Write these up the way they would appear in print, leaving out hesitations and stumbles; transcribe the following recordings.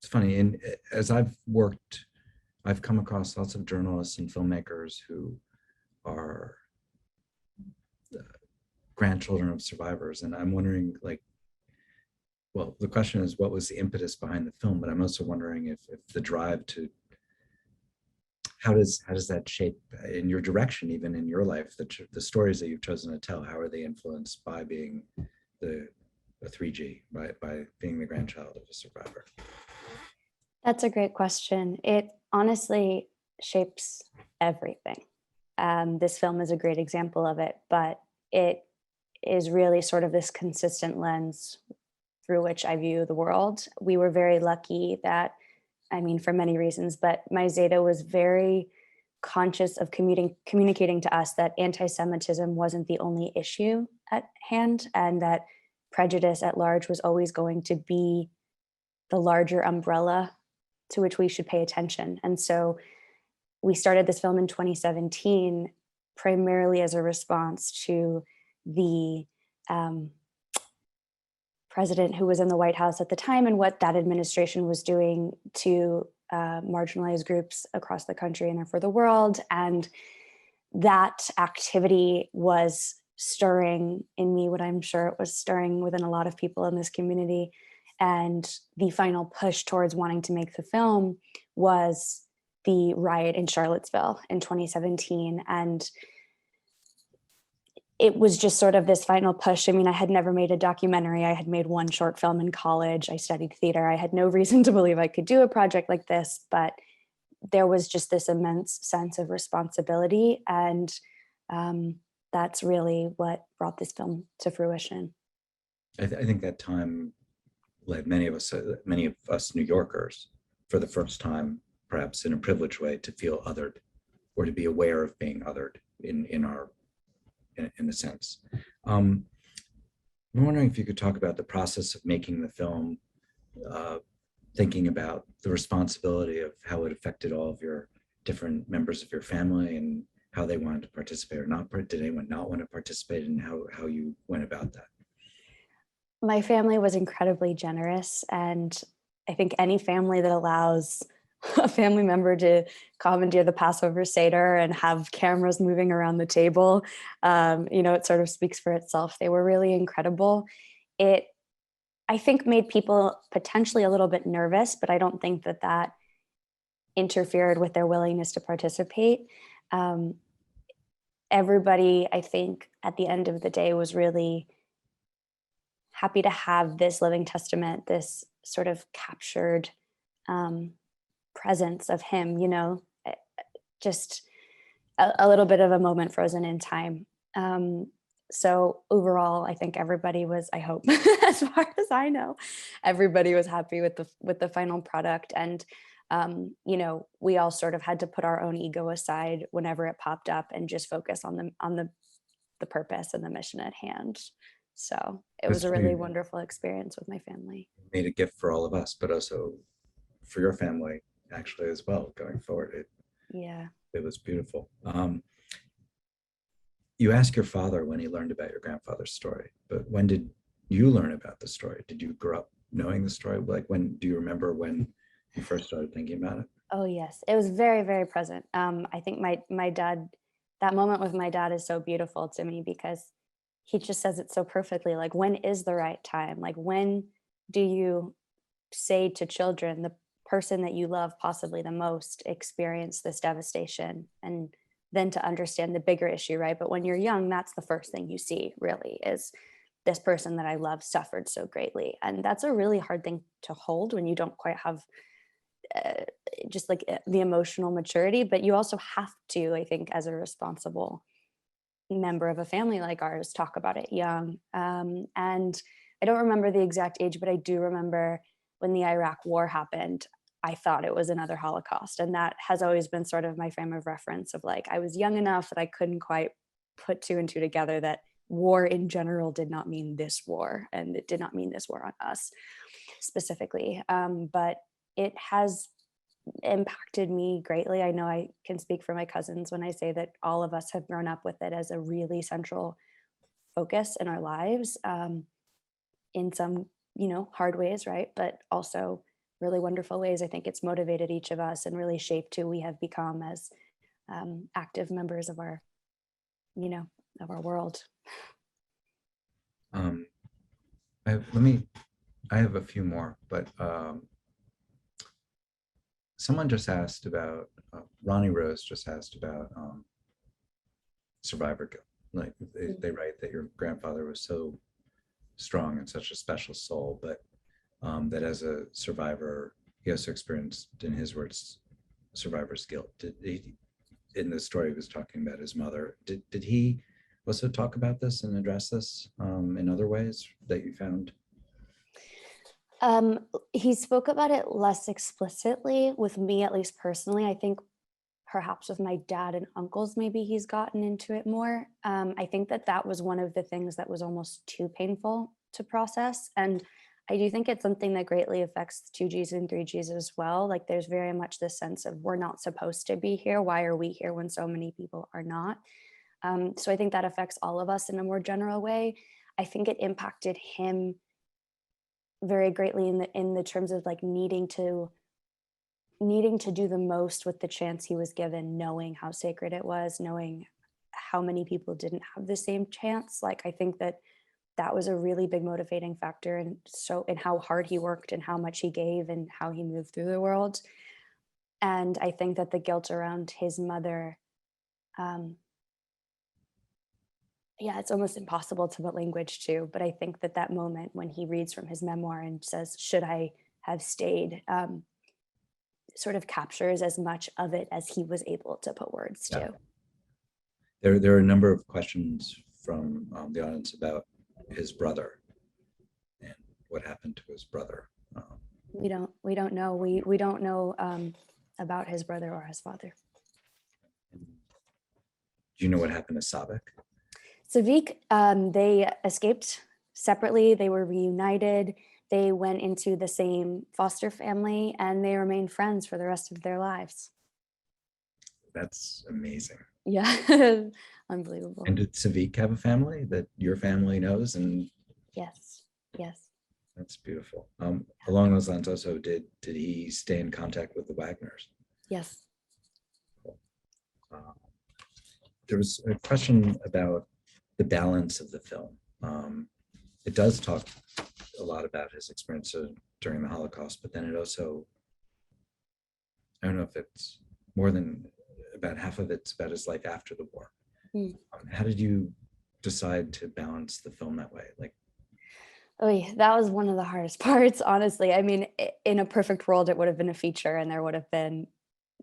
it's funny, and as I've come across lots of journalists and filmmakers who are grandchildren of survivors, and I'm wondering, like, well, the question is, what was the impetus behind the film? But I'm also wondering if the drive to, how does that shape in your direction, even in your life, the stories that you've chosen to tell? How are they influenced by being a 3G, by being the grandchild of a survivor? That's a great question. It honestly shapes everything. This film is a great example of it, but it is really sort of this consistent lens through which I view the world. We were very lucky that, I mean, for many reasons, but my Zaida was very conscious of communicating to us that anti-Semitism wasn't the only issue at hand, and that prejudice at large was always going to be the larger umbrella to which we should pay attention. And so we started this film in 2017, primarily as a response to the president who was in the White House at the time and what that administration was doing to marginalized groups across the country and for the world. And that activity was stirring in me what I'm sure it was stirring within a lot of people in this community. And the final push towards wanting to make the film was the riot in Charlottesville in 2017. And it was just sort of this final push. I mean, I had never made a documentary. I had made one short film in college. I studied theater. I had no reason to believe I could do a project like this, but there was just this immense sense of responsibility. And that's really what brought this film to fruition. I think that time led many of us New Yorkers, for the first time, perhaps in a privileged way, to feel othered, or to be aware of being othered in a sense. I'm wondering if you could talk about the process of making the film, thinking about the responsibility of how it affected all of your different members of your family, and how they wanted to participate or not. Did anyone not want to participate, and how you went about that? My family was incredibly generous, and I think any family that allows a family member to commandeer the Passover Seder and have cameras moving around the table, it sort of speaks for itself. They were really incredible. It, I think, made people potentially a little bit nervous, but I don't think that interfered with their willingness to participate. Everybody, I think, at the end of the day was really happy to have this living testament, this sort of captured presence of him, just a little bit of a moment frozen in time. So overall, I think everybody was, I hope, as far as I know, everybody was happy with the final product. And we all sort of had to put our own ego aside whenever it popped up and just focus on the purpose and the mission at hand. So it was a really wonderful experience with my family. Made a gift for all of us, but also for your family, actually, as well, going forward. It was beautiful. You asked your father when he learned about your grandfather's story, but when did you learn about the story? Did you grow up knowing the story? Like, do you remember when you first started thinking about it? Oh, yes. It was very, very present. I think my dad, that moment with my dad is so beautiful to me, because he just says it so perfectly. Like, when is the right time? Like, when do you say to children, the person that you love possibly the most experienced this devastation, and then to understand the bigger issue, right? But when you're young, that's the first thing you see, really, is this person that I love suffered so greatly. And that's a really hard thing to hold when you don't quite have just like the emotional maturity, but you also have to, I think, as a responsible member of a family like ours, talk about it young. And I don't remember the exact age, but I do remember when the Iraq War happened, I thought it was another Holocaust. And that has always been sort of my frame of reference of, like, I was young enough that I couldn't quite put two and two together, that war in general did not mean this war, and it did not mean this war on us specifically. But it has impacted me greatly. I know I can speak for my cousins when I say that all of us have grown up with it as a really central focus in our lives, in some, hard ways, right? But also really wonderful ways. I think it's motivated each of us and really shaped who we have become as active members of our, of our world. Um, I have a few more, but someone just asked about, Ronnie Rose just asked about survivor guilt. Like they write that your grandfather was so strong and such a special soul, but that as a survivor, he also experienced, in his words, survivor's guilt. Did he, in the story he was talking about his mother, did he also talk about this and address this in other ways that you found? He spoke about it less explicitly with me, at least personally. I think perhaps with my dad and uncles, maybe he's gotten into it more. I think that was one of the things that was almost too painful to process. And I do think it's something that greatly affects 2Gs and 3Gs as well. Like there's very much this sense of we're not supposed to be here. Why are we here when so many people are not? So I think that affects all of us in a more general way. I think it impacted him very greatly in the terms of like needing to do the most with the chance he was given, knowing how sacred it was, knowing how many people didn't have the same chance. Like I think that was a really big motivating factor, and so in how hard he worked and how much he gave and how he moved through the world. And I think that the guilt around his mother, yeah, it's almost impossible to put language to, but I think that moment when he reads from his memoir and says, should I have stayed, sort of captures as much of it as he was able to put words to. There are a number of questions from the audience about his brother and what happened to his brother. We don't know. We don't know about his brother or his father. Do you know what happened to Savik? Savik, they escaped separately. They were reunited. They went into the same foster family and they remained friends for the rest of their lives. That's amazing. Yeah, unbelievable. And did Savik have a family that your family knows? And yes. That's beautiful. Along those lines, also, did he stay in contact with the Wagners? Yes. There was a question about the balance of the film. It does talk a lot about his experience during the Holocaust, but then it also, I don't know if it's more than about half of it's about his life after the war. How did you decide to balance the film that way? Like, that was one of the hardest parts, honestly. I mean, in a perfect world, it would have been a feature and there would have been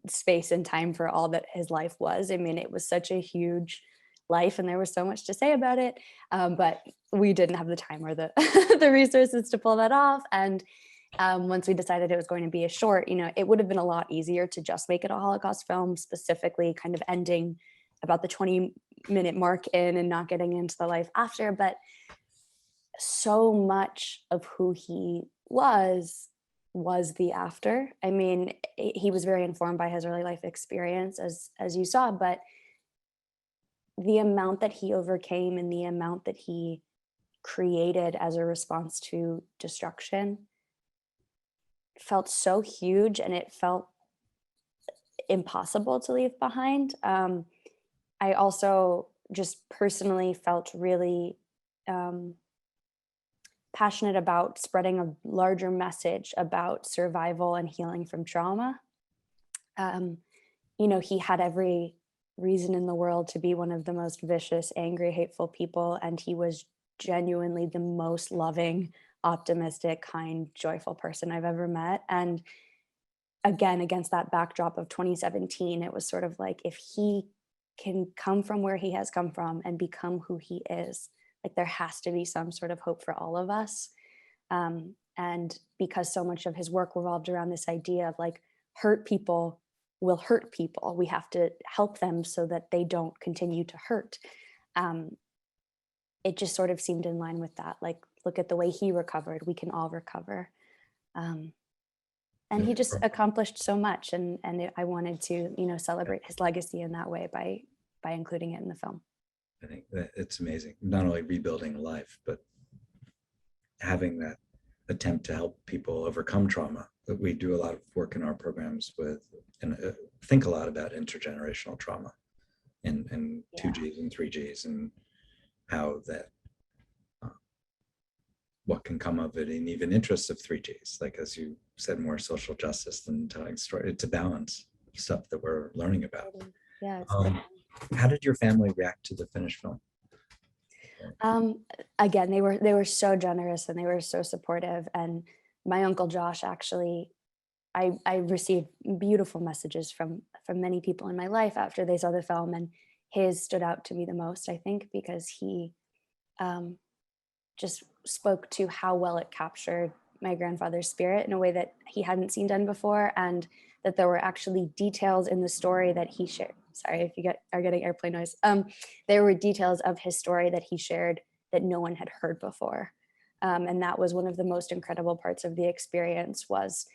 space and time for all that his life was. I mean, it was such a huge life and there was so much to say about it, but we didn't have the time or the the resources to pull that off. And once we decided it was going to be a short, it would have been a lot easier to just make it a Holocaust film, specifically kind of ending about the 20-minute mark in and not getting into the life after. But so much of who he was the after. I mean, he was very informed by his early life experience, as you saw, but the amount that he overcame and the amount that he created as a response to destruction felt so huge, and it felt impossible to leave behind. I also just personally felt really passionate about spreading a larger message about survival and healing from trauma. He had every reason in the world to be one of the most vicious, angry, hateful people, and he was genuinely the most loving, optimistic, kind, joyful person I've ever met. And again, against that backdrop of 2017, it was sort of like, if he can come from where he has come from and become who he is, like there has to be some sort of hope for all of us. And because so much of his work revolved around this idea of like, hurt people will hurt people, we have to help them so that they don't continue to hurt. It just sort of seemed in line with that. Like, look at the way he recovered, we can all recover. And he just accomplished so much, and I wanted to, celebrate his legacy in that way by including it in the film. I think that it's amazing, not only rebuilding life, but having that attempt to help people overcome trauma we do a lot of work in our programs with, and think a lot about intergenerational trauma and 2Gs and 3Gs and how that, what can come of it, and even interests of 3Gs, like as you said, more social justice than telling story. It's a balance of stuff that we're learning about. Yeah. How did your family react to the finished film? Again, they were so generous and they were so supportive. And my uncle Josh, actually, I received beautiful messages from many people in my life after they saw the film, and his stood out to me the most, I think, because he just spoke to how well it captured my grandfather's spirit in a way that he hadn't seen done before, and that there were actually details in the story that he shared. Sorry if you are getting airplane noise. There were details of his story that he shared that no one had heard before. And that was one of the most incredible parts of the experience, was,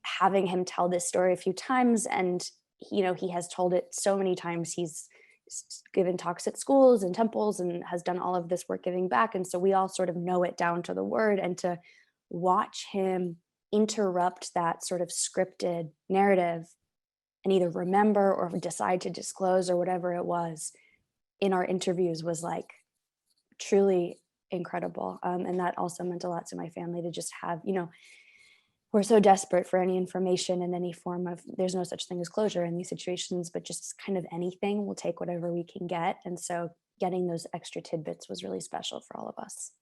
having him tell this story a few times. And, he has told it so many times. He's given talks at schools and temples and has done all of this work giving back. And so we all sort of know it down to the word, and to watch him interrupt that sort of scripted narrative and either remember or decide to disclose or whatever it was in our interviews was like truly incredible. And that also meant a lot to my family, to just have, we're so desperate for any information and any form of, there's no such thing as closure in these situations, but just kind of anything, we'll take whatever we can get. And so getting those extra tidbits was really special for all of us.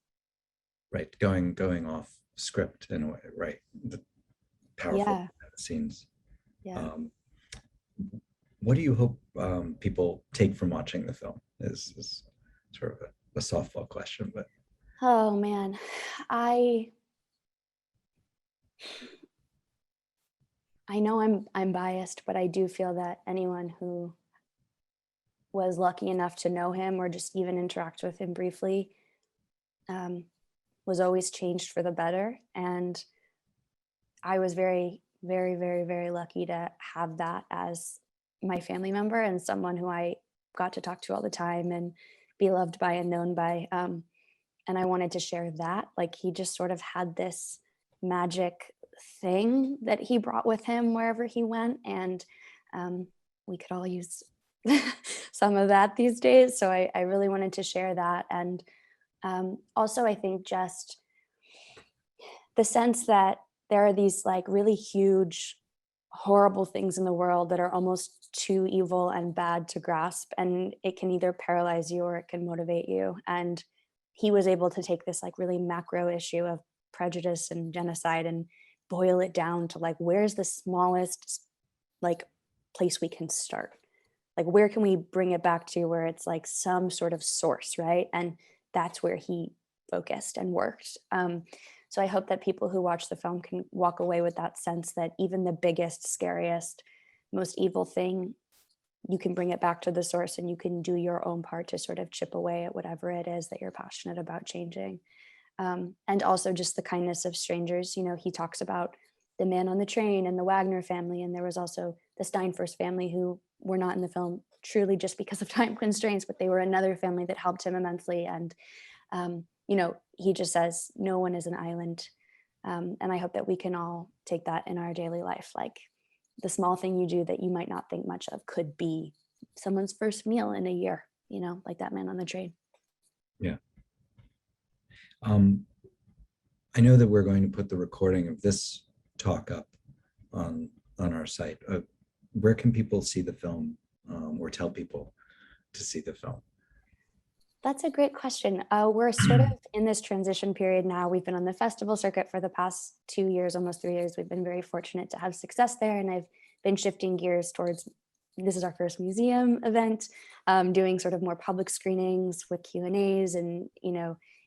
Right, going off script in a way, right? The powerful scenes. Yeah. What do you hope people take from watching the film? Is sort of a softball question, but oh man, I know I'm biased, but I do feel that anyone who was lucky enough to know him or just even interact with him briefly was always changed for the better. And I was very, very, very, very lucky to have that as my family member and someone who I got to talk to all the time and be loved by and known by. And I wanted to share that. Like, he just sort of had this magic thing that he brought with him wherever he went. And we could all use some of that these days. So I really wanted to share that. And also, I think just the sense that there are these like really huge, horrible things in the world that are almost too evil and bad to grasp. And it can either paralyze you or it can motivate you. And he was able to take this like really macro issue of prejudice and genocide and boil it down to like, where's the smallest like place we can start? Like, where can we bring it back to where it's like some sort of source, right? And that's where he focused and worked. So I hope that people who watch the film can walk away with that sense that even the biggest, scariest, most evil thing, you can bring it back to the source and you can do your own part to sort of chip away at whatever it is that you're passionate about changing. And also just the kindness of strangers. He talks about the man on the train and the Wagner family. And there was also the Steinfurst family, who were not in the film truly just because of time constraints, but they were another family that helped him immensely. And, he just says, no one is an island. And I hope that we can all take that in our daily life. Like, the small thing you do that you might not think much of could be someone's first meal in a year, like that man on the train. Yeah. I know that we're going to put the recording of this talk up on our site. Where can people see the film, or tell people to see the film? That's a great question. We're sort of in this transition period now. We've been on the festival circuit for the past 2 years, almost 3 years. We've been very fortunate to have success there. And I've been shifting gears towards, this is our first museum event, doing sort of more public screenings with Q&As and,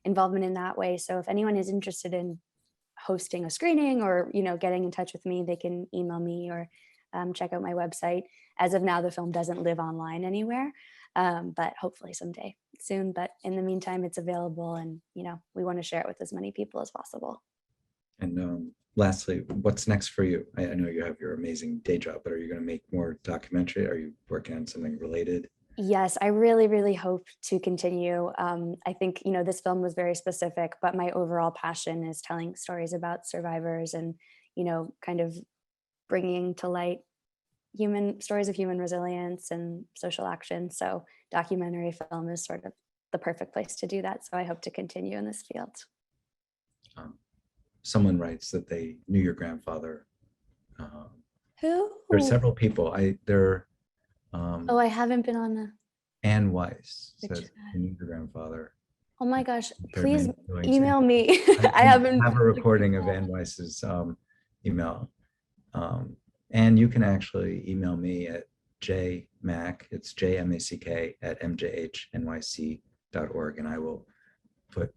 involvement in that way. So if anyone is interested in hosting a screening or, getting in touch with me, they can email me or check out my website. As of now, the film doesn't live online anywhere, but hopefully someday soon. But in the meantime, it's available, and we want to share it with as many people as possible. And lastly, what's next for you? I know you have your amazing day job, but are you going to make more documentary? Are you working on something related? Yes, I really, really hope to continue. I think, this film was very specific, but my overall passion is telling stories about survivors and, kind of bringing to light human stories of human resilience and social action. So documentary film is sort of the perfect place to do that. So I hope to continue in this field. Someone writes that they knew your grandfather. Who? There are several people. Oh, I haven't been on the. Anne Weiss Which said you knew your grandfather. Oh my gosh, Shared please many feelings. email me. I I haven't. have a recording of Anne Weiss's email. And you can actually email me at jmack, it's jmack at mjhnyc.org, and I will put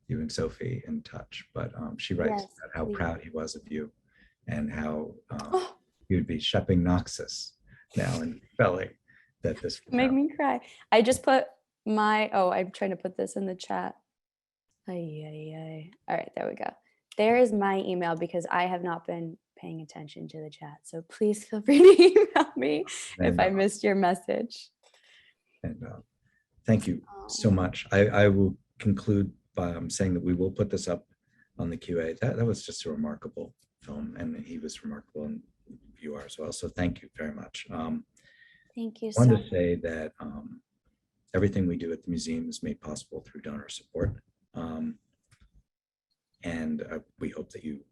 you and Sophie in touch. But she writes Yes, about how please. proud he was of you and how Oh, he would be shepping Noxus now and felling that this would make happen. me cry. I just put I'm trying to put this in the chat. Ay, ay, ay. All right, there we go. There is my email because I have not been paying attention to the chat. So please feel free to email me if I missed your message. And thank you so much. I will conclude by saying that we will put this up on the QA. That was just a remarkable film, and he was remarkable, and you are as well. So thank you very much. Thank you I so wanted much. to say that everything we do at the museum is made possible through donor support. And we hope that you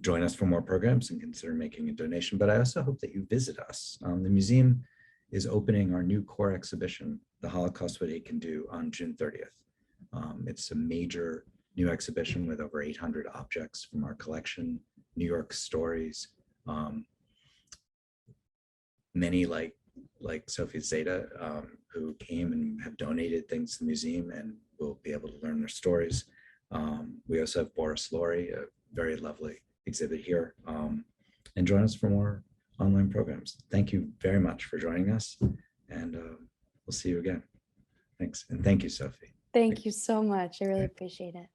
join us for more programs and consider making a donation. But I also hope that you visit us. The museum is opening our new core exhibition, The Holocaust, What It Can Do, on June 30th. It's a major new exhibition with over 800 objects from our collection, New York stories, many like Sophie Zaida, who came and have donated things to the museum and will be able to learn their stories. We also have Boris Laurie, a very lovely exhibit here, and join us for more online programs. Thank you very much for joining us, and we'll see you again. Thanks, and thank you, Sophie. Thank you so much. I really appreciate it.